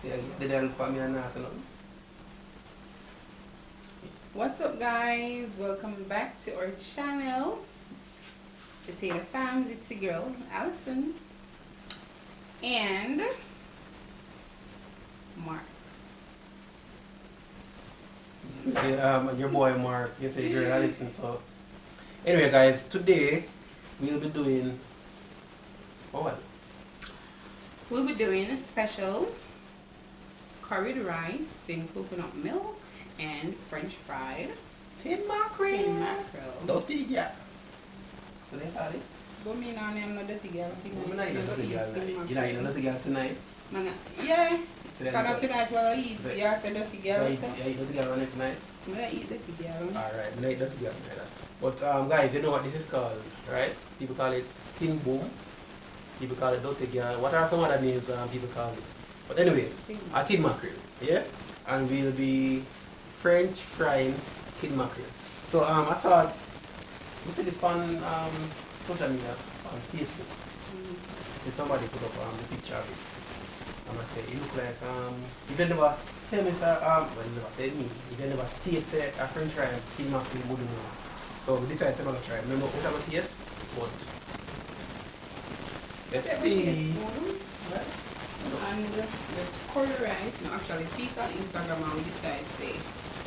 for me and nothing. What's up, guys? Welcome back to our channel, the Taylor Farms. It's your girl Allison and Mark. Your boy Mark, you say girl Allison. So anyway guys, today we'll be doing what? We'll be doing a special curried rice in coconut milk and French fried Tin mackerel. tin mackerel. Dirty girl. So they call it. But me now I'm not dirty girl. I'm not eating dirty girl. You know eating dirty girl tonight. Yeah. So Because tonight we'll eat. You say dirty girl. You eat dirty girl tonight. I eat dirty girl. Alright, I eat dirty girl tonight. But guys, you know what this is called, right? People call it tin boom. People call it dirty girl. What are some other names people call this? But anyway, a tin mackerel, yeah? And we'll be French frying tin mackerel. So I saw, look at this on social media, on Facebook. And somebody put up the picture of it. And I say, it look like, if they never tell me, well, never tell me, if they never taste a French frying tin mackerel, wouldn't know. So we decided to try. Remember, we have a taste, but let's see. And the curry rice, no, actually see it on Instagram and we decided to say,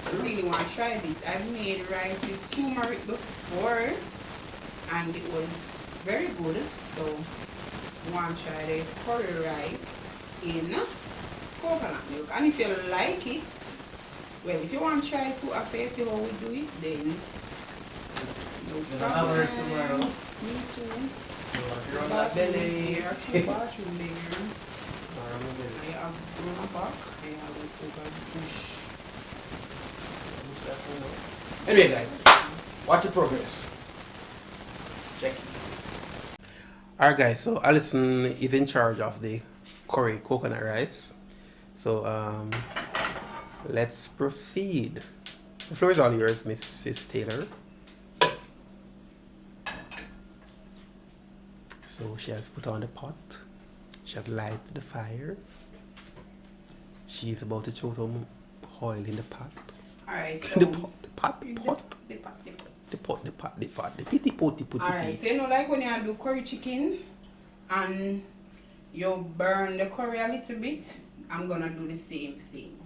I really want to try this. I've made rice with turmeric before and it was very good. So I want to try the curry rice in coconut milk. And if you like it, well, if you want to try it too after you see how we do it, then no problem. Tomorrow. Me too. You're on that belly. Bathroom there. I have grown back. I have it over the bush. Anyway guys, watch the progress. Check it. Alright guys, so Alison is in charge of the curry coconut rice. So let's proceed. The floor is all yours, Mrs. Taylor. So she has put on the pot. She has lighted the fire. She's about to throw some oil in the pot. Alright, so The pot. Alright, so you know, like when you do curry chicken and you burn the curry a little bit, I'm gonna do the same thing.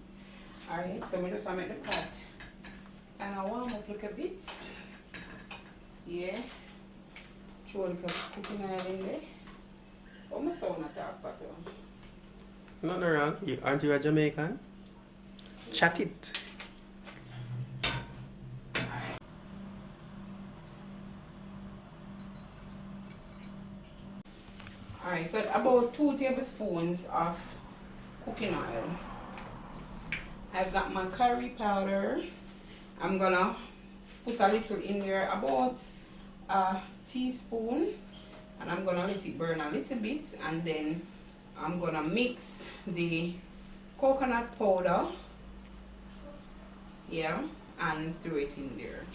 Alright, so we just make the pot and I warm up like a bit. Yeah. Throw a little cooking oil in there. Oh, my son at that pot. Nothing wrong. Aren't you a Jamaican? Chat it. Alright, so about 2 tablespoons of cooking oil. I've got my curry powder. I'm gonna put a little in there, about a teaspoon, and I'm gonna let it burn a little bit, and then I'm gonna mix the coconut powder, yeah, and throw it in there.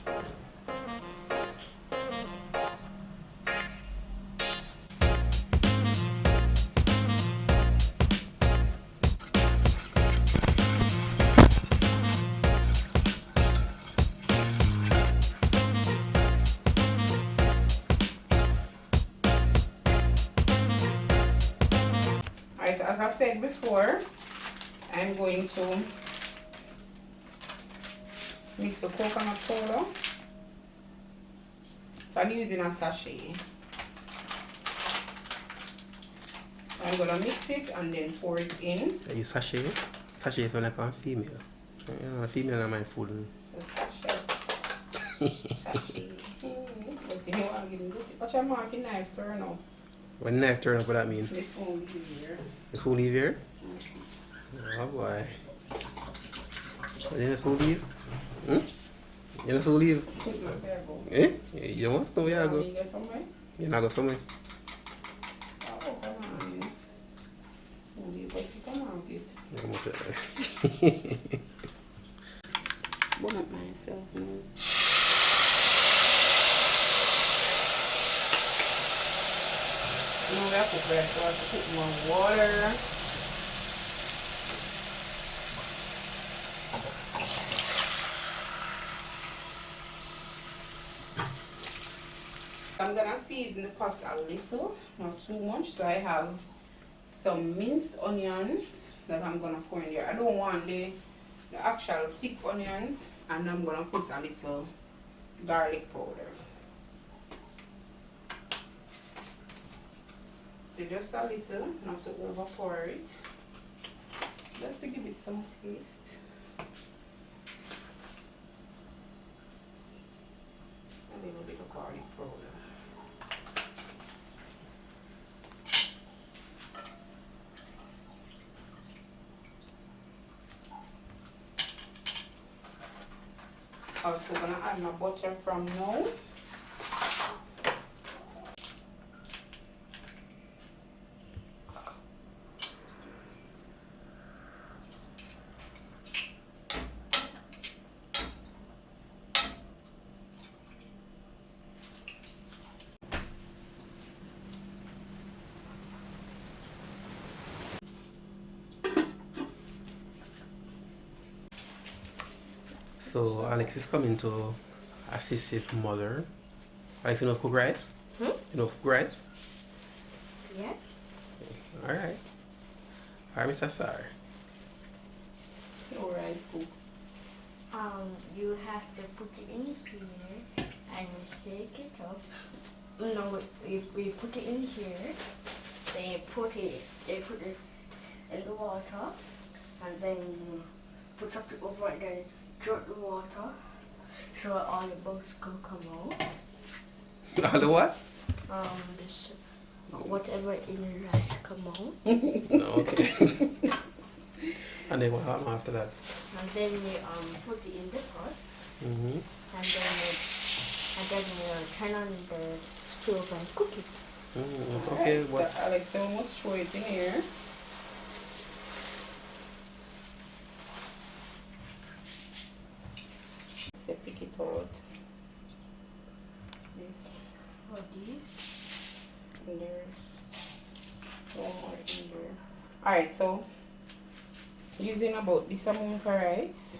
Alright, so as I said before, I'm going to mix the coconut powder. So I'm using a sachet. I'm gonna mix it and then pour it in. Are you sachet? Sachet is like a female. You know, a female is my food. So sachet. Sachet. But you know what I'm getting good. Watch your marking knife turn up. When knife turn up, what that mean? This won't leave here. This won't leave here? Oh boy. You not so leave? Hmm? You not so leave? Eh? You must know where I go. You go somewhere? You not go somewhere? Oh, come on. So leave us, come on, kid. You must say. Bun up myself now. Now we have to cook that, so I have to put more water. I'm gonna season the pot a little, not too much. So I have some minced onions that I'm gonna pour in there. I don't want the actual thick onions, and I'm gonna put a little garlic powder. Just a little, not to overpour it. Just to give it some taste. A little bit of garlic powder. Also gonna add my butter from now. So Alex is coming to assist his mother. Alex, you know cook rice? You know cook rice? Yes. Alright. Alright, Mr. Sar. No rice cook. You have to put it in here and shake it up. No, we put it in here. They put it in the water, and then you put something over it, then drop the water, so all the bugs can come out. All the what? This whatever in the rice come out. Okay. And then what happened after that? And then we put it in the pot. Mm-hmm. And then you turn on the stove and cook it. Okay, Right, what? so Alex almost throw it in here. So pick it out. This. Oh, dear. And there's one more in there. Alright, so using about this amount of rice,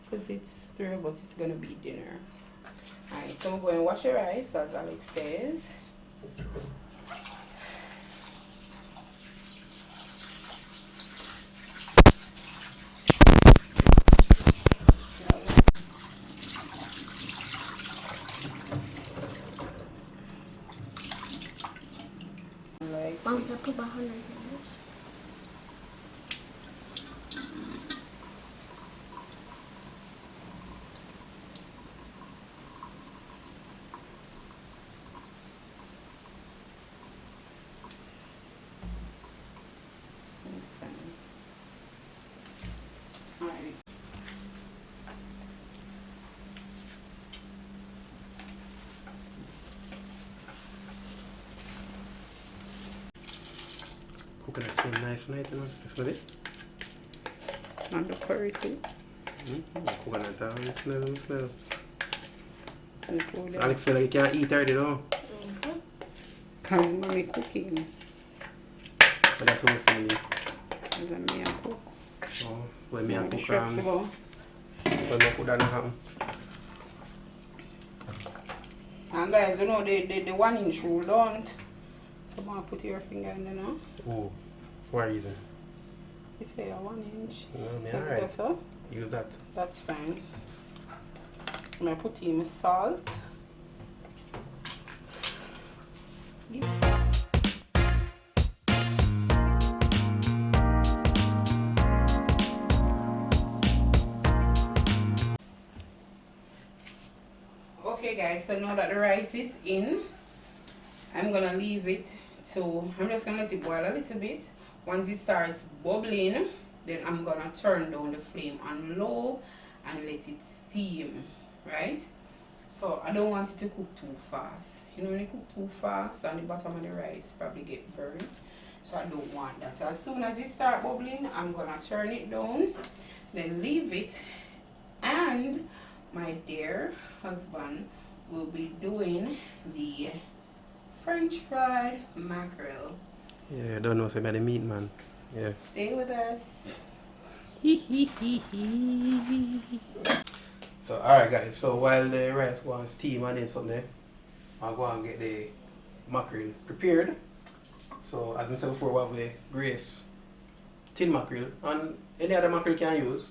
because it's 3 of us, it's gonna be dinner. Alright, so we're going to wash the rice as Alex says. Like Mom, satu bahan lagi. alright. Coconut so nice tonight, you know? Smell it? And the curry too. Coconut, smell. And pour So Alex feel like you can't eat already, no? Cause mommy cooking. But that's what I'm saying. And then me and cook. Oh, when me and The cook, shrimps go. so me cook that not happen. And guys, you know the 1-inch rule don't. So I'm put your finger in there now. Oh, for what reason? You say a 1-inch. No, me Take it alright. also. Use that. That's fine. I'm gonna put in my salt. Okay guys, so now that the rice is in, I'm gonna leave it to, I'm just gonna let it boil a little bit. Once it starts bubbling, then I'm gonna turn down the flame on low and let it steam, right? So I don't want it to cook too fast. You know, when you cook too fast and the bottom of the rice probably get burnt. So I don't want that. So as soon as it starts bubbling, I'm gonna turn it down, then leave it, and my dear husband will be doing the French fried mackerel. Yeah, I don't know, say about the meat, man. Yeah. Stay with us. So, alright guys, so while the rice was steam and then something, I'll go and get the mackerel prepared. So as I said before, we have the Grace tin mackerel and any other mackerel you can use.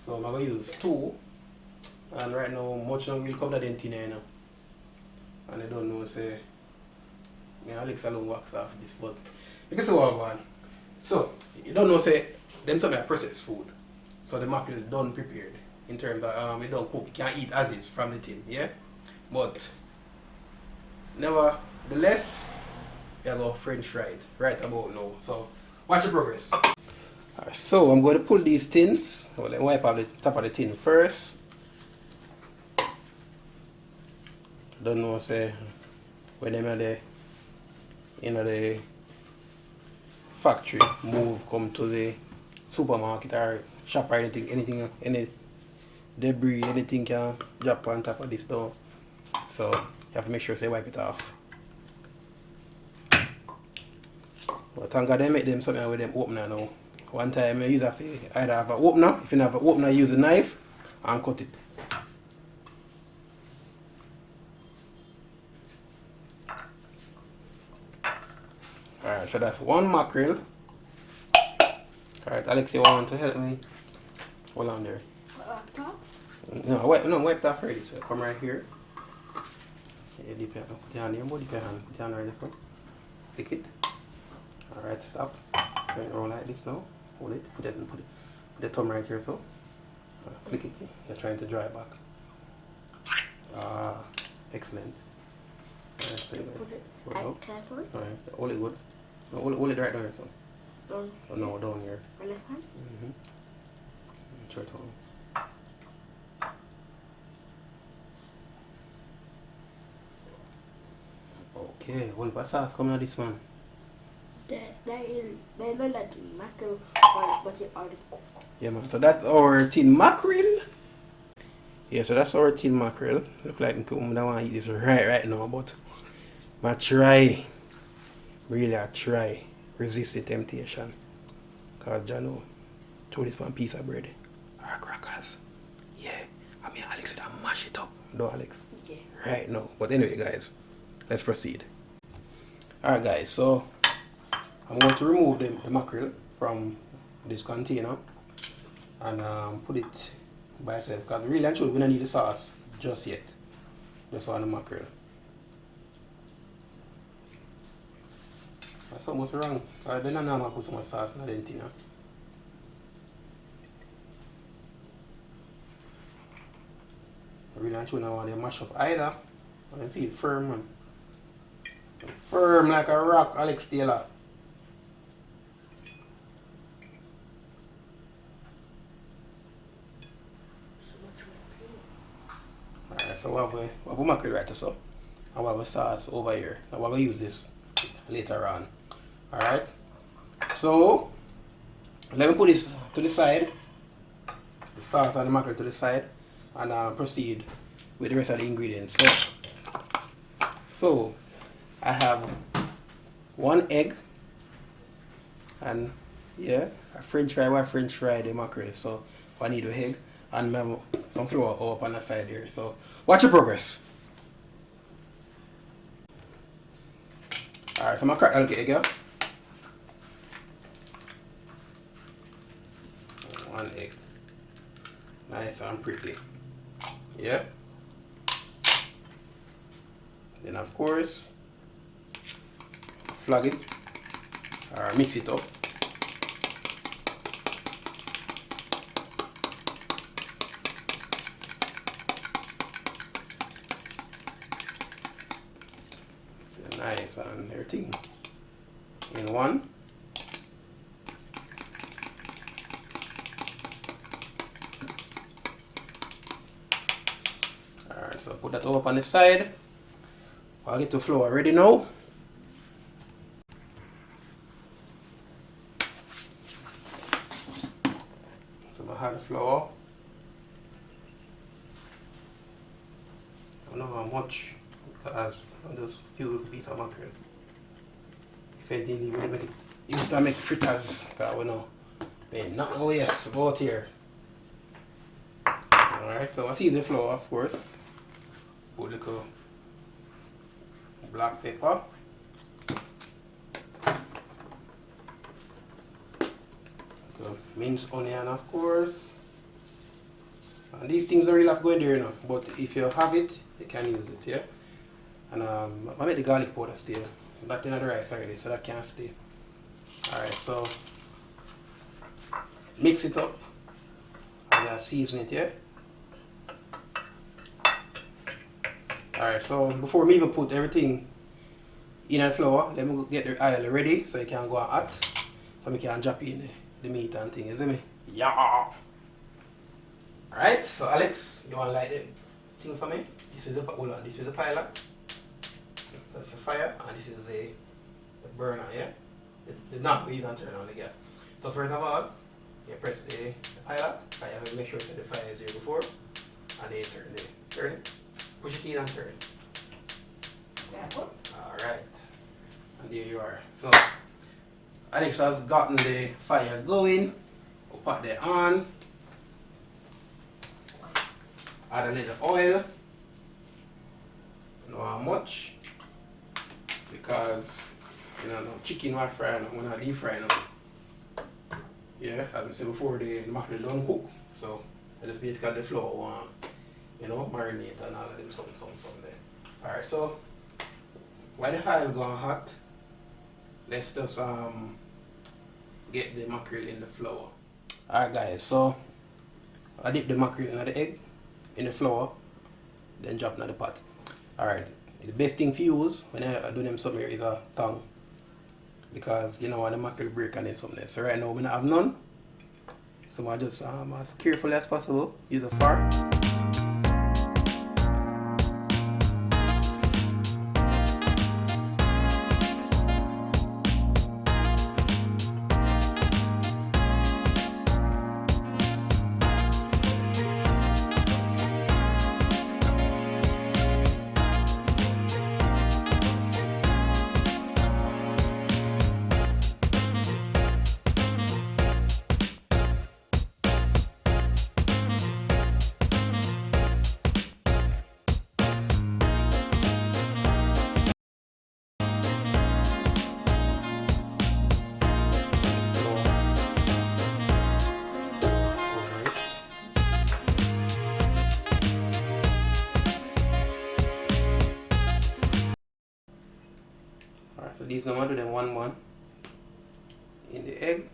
So I'm going to use 2. And right now, much now we'll cover that in tin here now. And I don't know, say, Alex alone wax off this, but you can see what I'm going. So, you don't know, say, them some are processed food. So the mackerel done prepared in terms of you don't cook, you can eat as is from the tin, yeah? But nevertheless, you go French fried right about now. So watch the progress. Alright, so I'm going to pull these tins. Well, let me wipe out the top of the tin first. Don't know, say, when them are the the factory move come to the supermarket or shop or anything, any debris, anything can drop on top of this door. So you have to make sure they wipe it off. But thank God they make them something with them opener now. One time I use either have an opener, if you don't have an opener, use a knife and cut it. Alright, so that's 1 mackerel. Alright, Alex, you want to help me? Hold on there. No, wipe that already. So come right here. Yeah, dip your, put your hand here, dip your hand right this way. Flick it. Alright, stop. Turn it around like this now. Hold it. Put the thumb right here so. Flick it. You're trying to draw it back. Excellent. Alright, so Put it carefully. Alright, hold it good. No, hold it right down here so. Down. Oh, no, down here. My left hand? Short home. Okay, what sauce coming out this one? They look like mackerel, but it already cooked. Yeah, man. So that's our tin mackerel. Yeah, so that's our tin mackerel. Look like I don't want to eat this right now, but I try. Really, I try. Resist the temptation. Because I know, throw this one piece of bread. Or crackers. Yeah. I mean, Alex, I mash it up. No, Alex? Yeah. Right now. But anyway, guys, let's proceed. Alright, guys, so I'm going to remove the mackerel from this container and put it by itself. Because really and truly, we don't need the sauce just yet. Just on the mackerel. That's almost wrong. Then I'm going to put some more sauce in the tin. Really and truly, I want to mash up either. I feel firm, man. Firm like a rock, Alex Taylor. Alright, so we have a mackerel right so. And we have a sauce over here. Now we're going to use this later on. Alright. So let me put this to the side. The sauce and the mackerel to the side. And proceed with the rest of the ingredients. So I have 1 egg. And yeah, a French fry the mackerel. So I need an egg and some flour up on the side here. So watch your progress. Alright, so I'm gonna crack that egg here. 1 egg. Nice and pretty. Yeah. Then of course flog it or mix it up. So nice and everything in one. Alright, so put that up on the side. I'll get the flour ready now. So I have the flour. I don't know how much, because just a few pieces of mackerel. If anything, you make it, used to make fritters, because we know there's nothing waste about here. Alright, so I season the flour, of course. Put a little black pepper. So minced onion, of course. And these things don't really have to go in there, you know, but if you have it, you can use it, yeah. And I make the garlic powder stay. That in the rice already, so that can't stay. Alright, so mix it up and season it, yeah. Alright, so before we even put everything in the flour, let me get the oil ready so it can go hot. So we can drop in the meat and thing, you see me? Yeah! Alright, so Alex, you want to light the thing for me? This is a pilot. So that's a fire, and this is a burner, yeah? The knob we even turn on the gas. So first of all, you press the pilot, fire, make sure that the fire is there before, and then turn it, push it in and turn it. Alright, and there you are. So Alex has gotten the fire going, we'll put that on, add a little oil, not how much, because you know, chicken we're frying, we're not deep frying them. Yeah, as we said before, the mackerel don't cook. So I just basically the flour, you know, marinate and all of them, some there. Alright, so while the oil going hot, let's just get the mackerel in the flour. Alright guys, so I dip the mackerel in the egg, in the flour, then drop in the pot. Alright, the best thing for use when I do them something here is a tongue. Because you know when the mackerel break and then something there. So right now I don't have none. So I just as carefully as possible use a fork. So these now I do them one in the egg.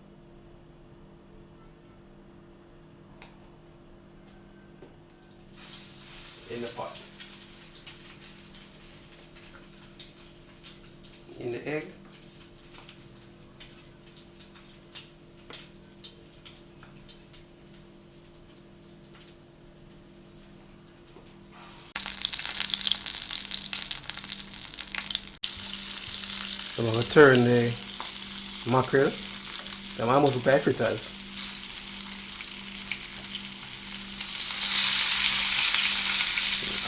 In the pot. In the egg. So I'm going to turn the mackerel. I'm almost look like fritters.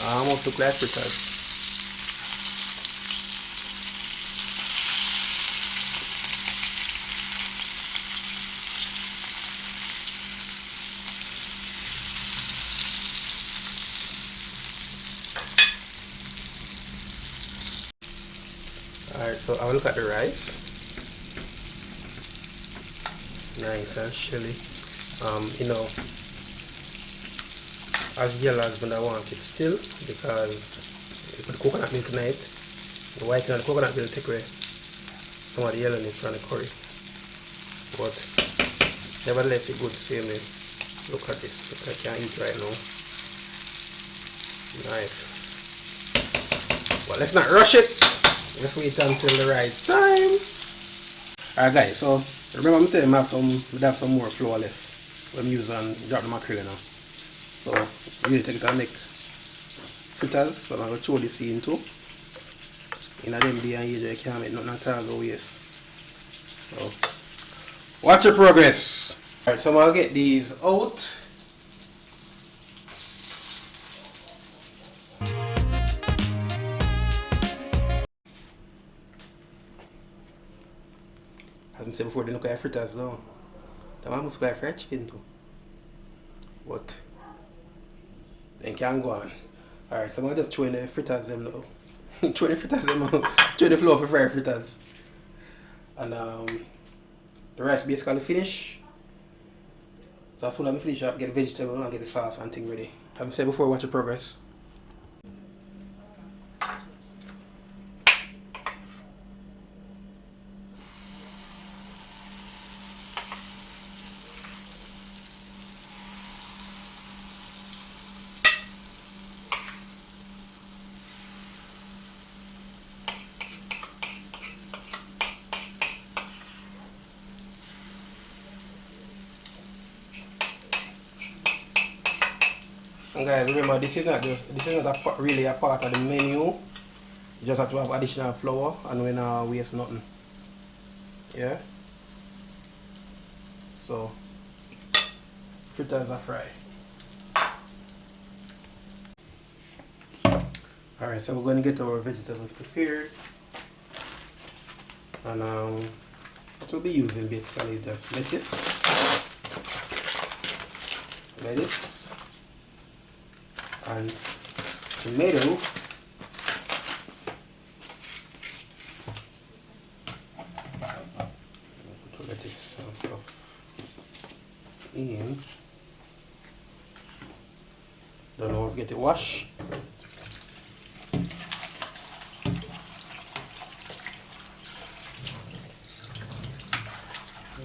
I almost look like fritters. Alright, so I will look at the rice. Nice and chilly. You know, as yellow as I want it still, because you put coconut milk in it. The white and the coconut milk take away some of the yellowness from the curry. But nevertheless, it's good to see me. Look at this. I can't eat right now. Nice. But let's not rush it. Let's wait until the right time. Alright guys, so remember I'm saying we have some more flour left. I'm using drop the mackerel now. So we need to take it and make fritters. So I'm going to throw this in too. In a them day and age you can't make nothing at all go waste. So watch your progress. Alright, so I'm going to get these out. As I said before, they look like fritters though. They almost look like fried chicken too. But they can go on. Alright, so I'm just throw in the fritters them now. 20 fritters, 20 flour for fry fritters. And the rice basically finished. So as soon as I finish up, get the vegetable and get the sauce and thing ready. Have you said before, watch the progress. And guys, remember this is not really a part of the menu. You just have to have additional flour and we not waste nothing. Yeah. So fritters are fried. Alright, so we're going to get our vegetables prepared. And what we'll be using basically is just lettuce, and tomato, put lettuce and stuff in. Don't know, get it washed.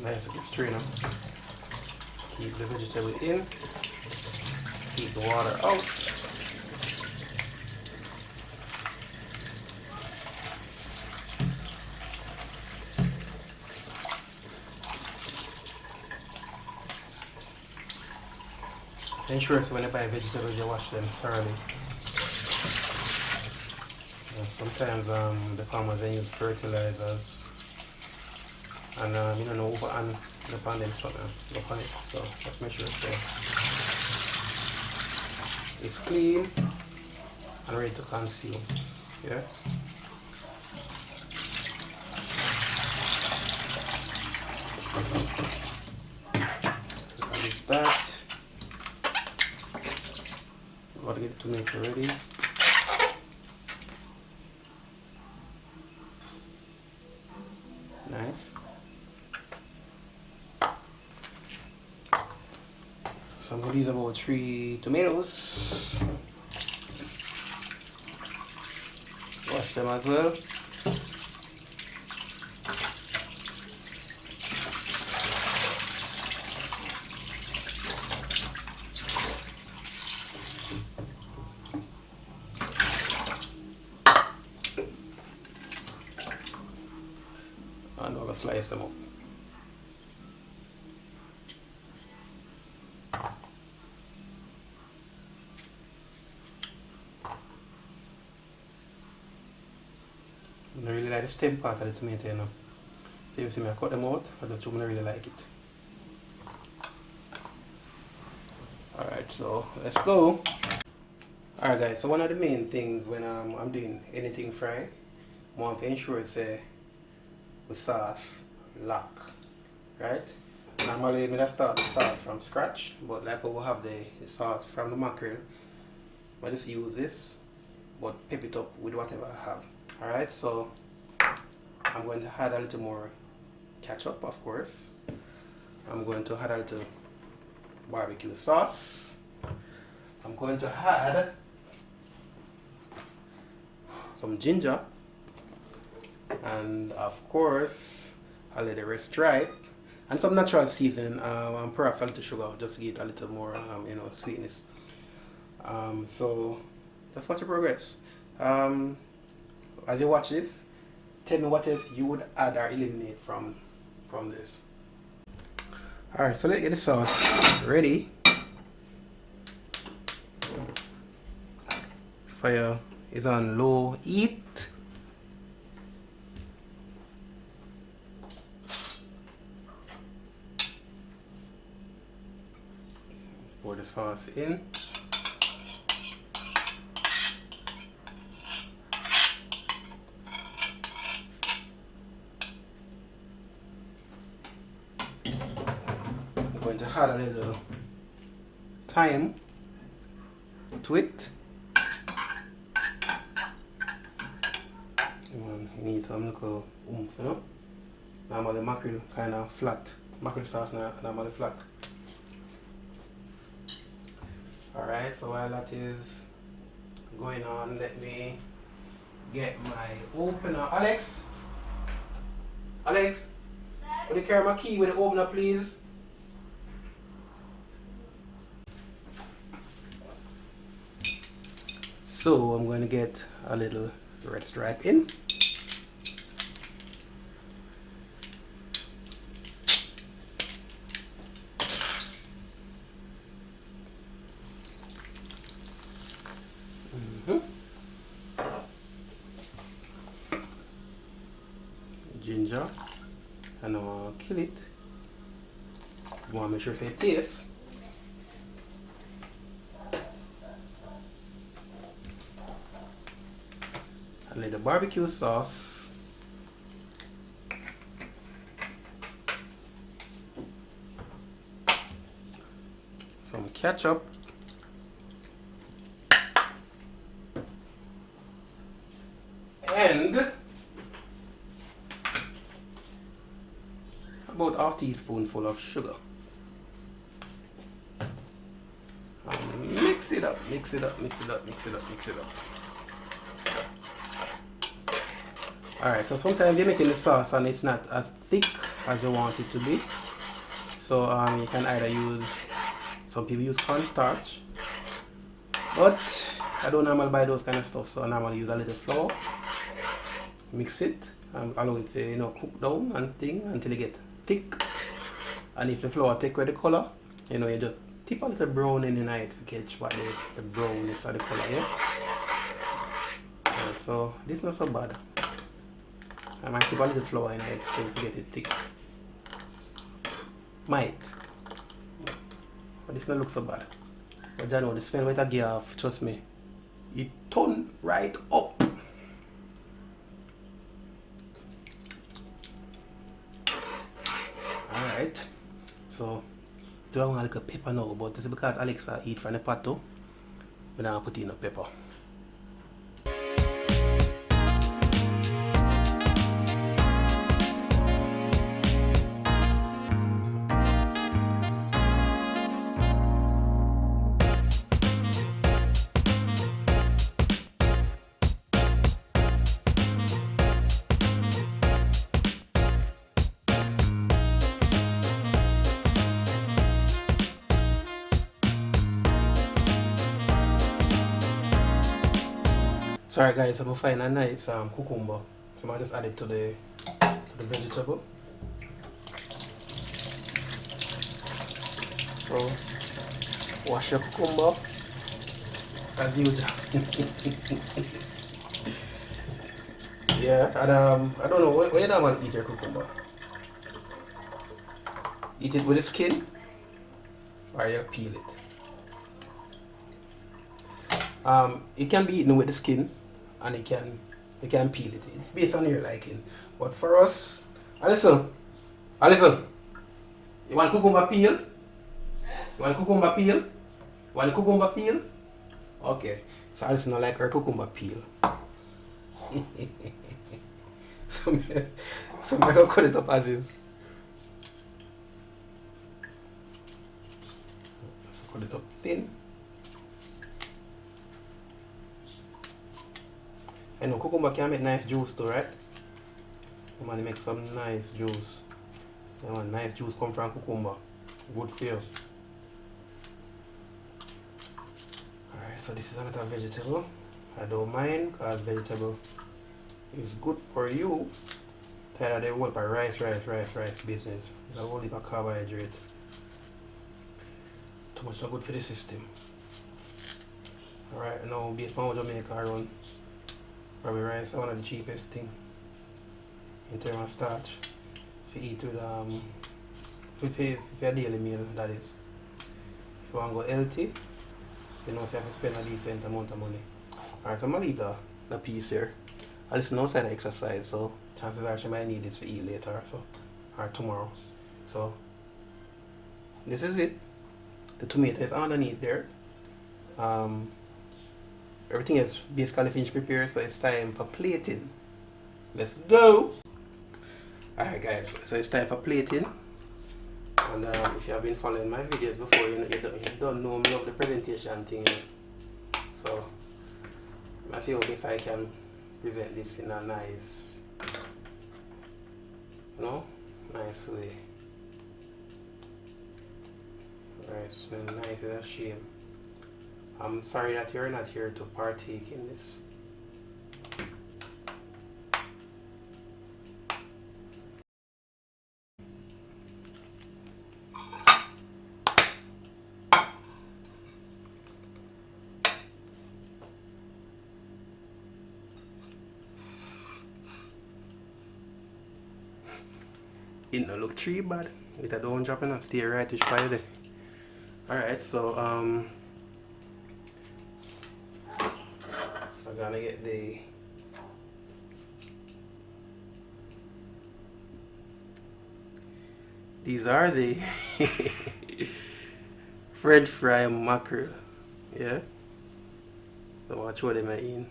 Nice to get strainer. Keep the vegetable in. Keep the water out. Ensure so when you buy vegetables you wash them thoroughly. Sometimes the farmers they use fertilizers and you don't know over and upon them something upon it. So just make sure it's clean and ready to consume. Yeah. So that is that. Gotta get the tomato ready. Nice. So I'm gonna use about 3 tomatoes. Wash them as well. And we're gonna slice them up. I don't really like the stem part of the tomato, you know. So you see me, I cut them out, I don't really like it. Alright, so let's go. Alright guys, so one of the main things when I'm doing anything fry, I want to ensure it's the sauce lock, right? Normally I'm gonna start the sauce from scratch, but like we will have the sauce from the mackerel, I just use this, but pep it up with whatever I have. Alright, so I'm going to add a little more ketchup, of course. I'm going to add a little barbecue sauce. I'm going to add some ginger, and of course I'll let the rest dry, and some natural seasoning, and perhaps a little sugar just to give it a little more you know, sweetness. So just watch the progress. As you watch this, tell me what else you would add or eliminate from this. Alright, so let's get the sauce ready. Fire is on low heat. Pour the sauce in. I'm going to add a little thyme to it. you need some little oomph, you know. Normally mackerel kind of flat. Mackerel sauce normally flat. Alright, so while that is going on, let me get my opener. Alex, would you carry my key with the opener, please? So I'm going to get a little red stripe in. Ginger, and I want to kill it. I want to make sure it tastes. A little barbecue sauce. Some ketchup. And about half teaspoonful of sugar. And mix it up. Alright, so sometimes you're making the sauce and it's not as thick as you want it to be. So you can either use, some people use cornstarch, but I don't normally buy those kind of stuff, so I normally use a little flour, mix it, and allow it to cook down and thing until it get thick. And if the flour take away the color, you just tip a little brown in the night to catch what the brownness of the color, yeah? Right, so this is not so bad. I might keep a little flour in it so to get it thick. Might. But this don't look so bad. But you know, the smell with a gear off, trust me. It turn right up. Alright. So, do I want a little pepper now? But this is because Alexa eat from the pot too. But now I put in a pepper. Sorry guys, I'm gonna find a nice cucumber. So I just add it to the vegetable. So wash your cucumber as usual. Yeah, and I don't know where you normally eat your cucumber. Eat it with the skin or you peel it. It can be eaten with the skin. And you can peel it. It's based on your liking. But for us, Alison, you want cucumber peel? You want cucumber peel? You want cucumber peel? Okay. So Alison don't like her cucumber peel. so I'm gonna cut it up as is. So cut it up thin. I know cucumber can make nice juice too, right? You want to make some nice juice. You want nice juice come from cucumber. Good for you. Alright, so this is another vegetable. I don't mind because vegetable is good for you. Tired of the whole rice business. It's a whole heap of carbohydrate. Too much not good for the system. Alright, now based on what Jamaica run. Probably rice is one of the cheapest thing in terms of starch. If you eat with your daily meal, that is. If you want to go healthy, you know, so you have to spend a decent amount of money. Alright, so I'm going to leave the piece here. I listen outside the exercise, so chances are she might need this to eat later or tomorrow. So this is it. The tomato is underneath there. Everything is basically finished prepared, so it's time for plating. Let's go. Alright guys, so it's time for plating. And if you have been following my videos before, you don't know me of the presentation thing. So let's see how best I can present this in a nice, nice way. Alright, smell nice, it's a shame. I'm sorry that you're not here to partake in this. It don't look too bad. It don't drop in and stay right which part there. Alright, so I'm gonna get the these are the French fry mackerel. Yeah. So watch what them are in.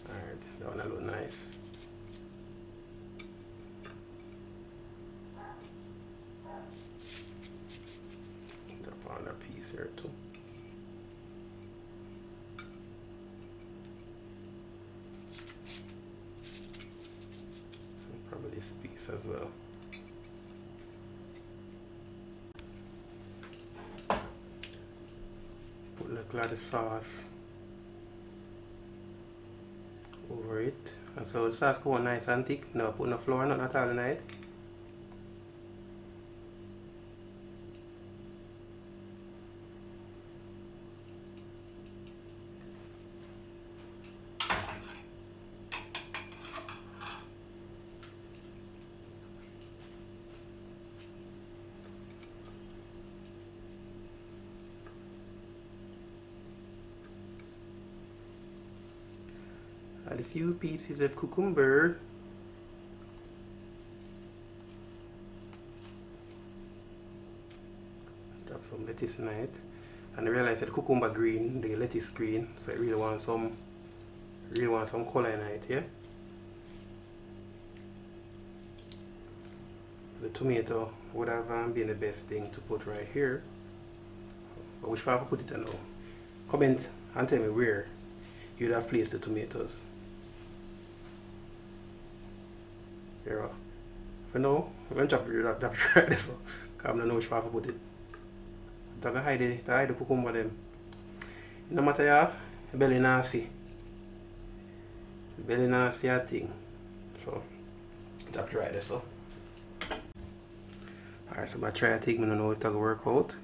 Alright, that one look nice. Drop on a piece here too. Probably this piece as well. Put a lot of sauce over it. And so the sauce go nice and thick. No put no flour, not at all in it. Add a few pieces of cucumber. Drop some lettuce in it. And I realize that the cucumber green, the lettuce green, so I really want some color in it, yeah? The tomato would have been the best thing to put right here. But which part I put it in now? Comment and tell me where you'd have placed the tomatoes. Here, for now, I'm going to drop it right there, so I don't know which part I put it. I'm going to hide the cucumber them. No matter ya, belly nasty. Belly nasty a thing. So, drop it right there, so. Alright, so I'm going to try a thing, I don't know if it's going to work out.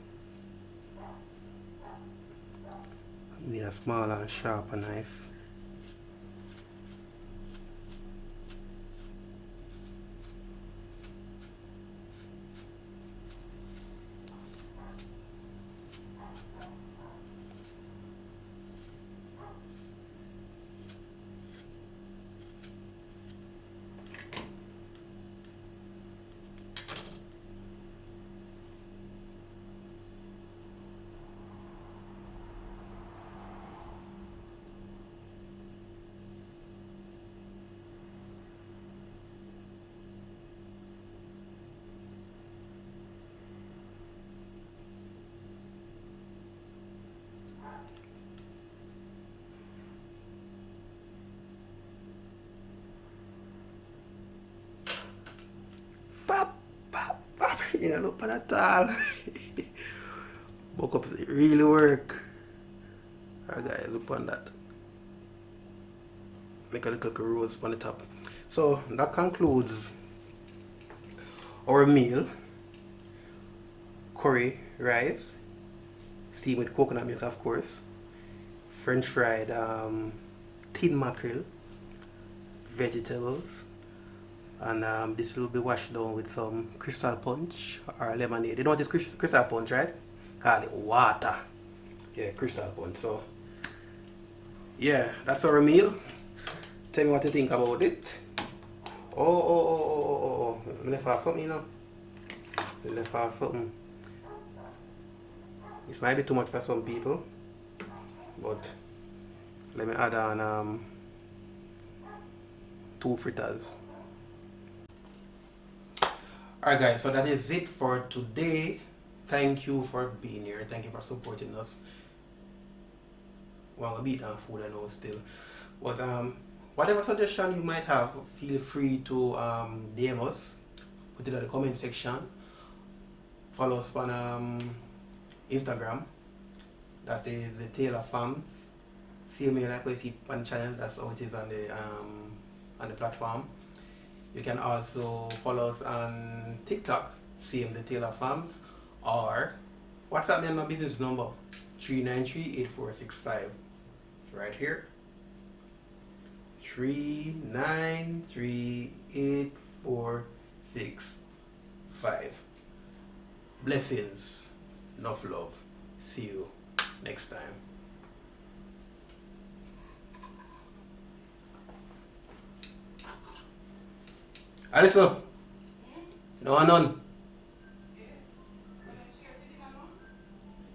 I need a small and sharp knife. You know, look at that all. Buck up, it really work. Alright guys, look on that. Make a little rose on the top. So that concludes our meal. Curry rice, steamed with coconut milk of course. French fried tin mackerel, vegetables. And this will be washed down with some crystal punch or lemonade. You know what is crystal punch, right? Call it water. Yeah, crystal punch. So, yeah, that's our meal. Tell me what you think about it. Oh. I left off something, you know. I left off something. This might be too much for some people. But let me add on 2 fritters. Alright guys, so that is it for today. Thank you for being here. Thank you for supporting us. Well, a bit of food I know still. But whatever suggestion you might have, feel free to DM us. Put it in the comment section. Follow us on Instagram. That's the Taylor Farms. Same way like we see on channel. That's how it is on the platform. You can also follow us on TikTok. Same the Taylor Farms. Or WhatsApp me on my business number 393-8465. Right here. 393-8465. Blessings. Enough love. See you next time. Alison. No, none.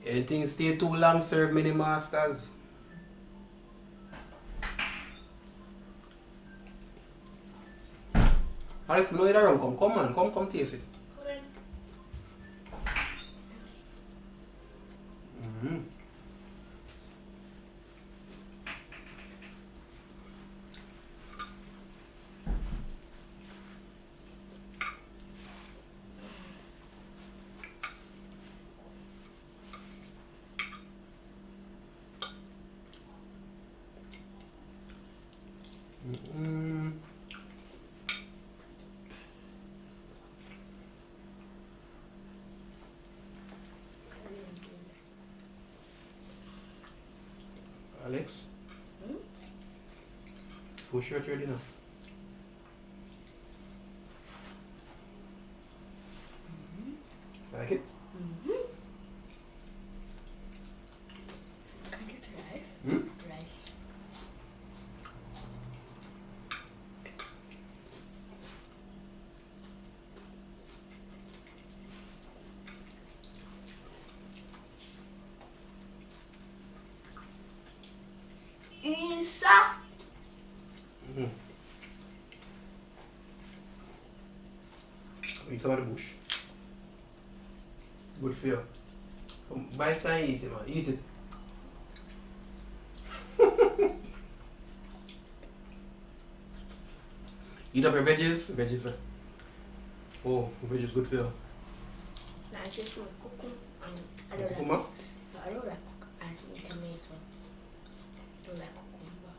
Anything stay too long, serve many masters. Alex, no, you don't come. Come on, come taste it. Alex? Full shirt ready now. Like it? Can you try? Rice. Isa. Eat some of the bush. Good for you. Come, buy it and eat it, man. Eat it. Eat up your veggies. Veggies. Oh, veggies good for you. Now I just want cucumber and I don't Cucumber? like. No, I don't like and tomato. I don't like cucumber.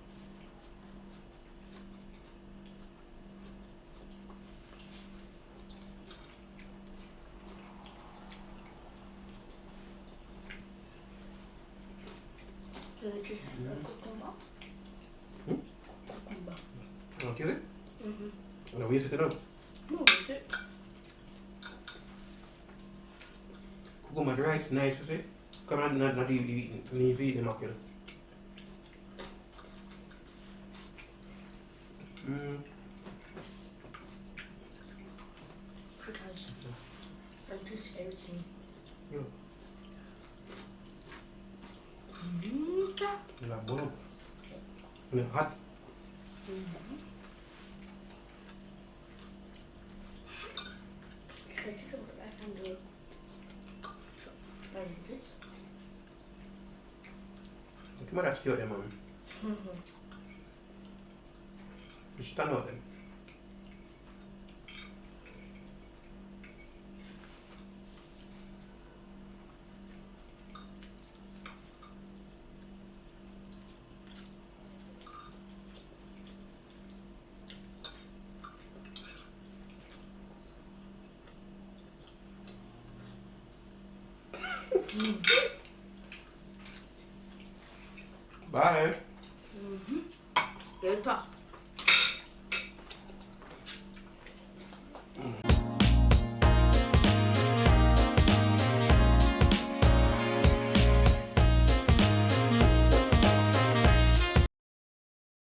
So you just have cucumber. Cucumber. Okay, it? No, we sit it down. No, is it? Cucumber the rice, nice, you see? Come on, not even eating. Leave eating the mackerel. Because I taste everything. Yeah. Like boiled. And it's hot. I think I can do it. Like this. Come on, that's cute, man. You should stand out then. Bye. Later.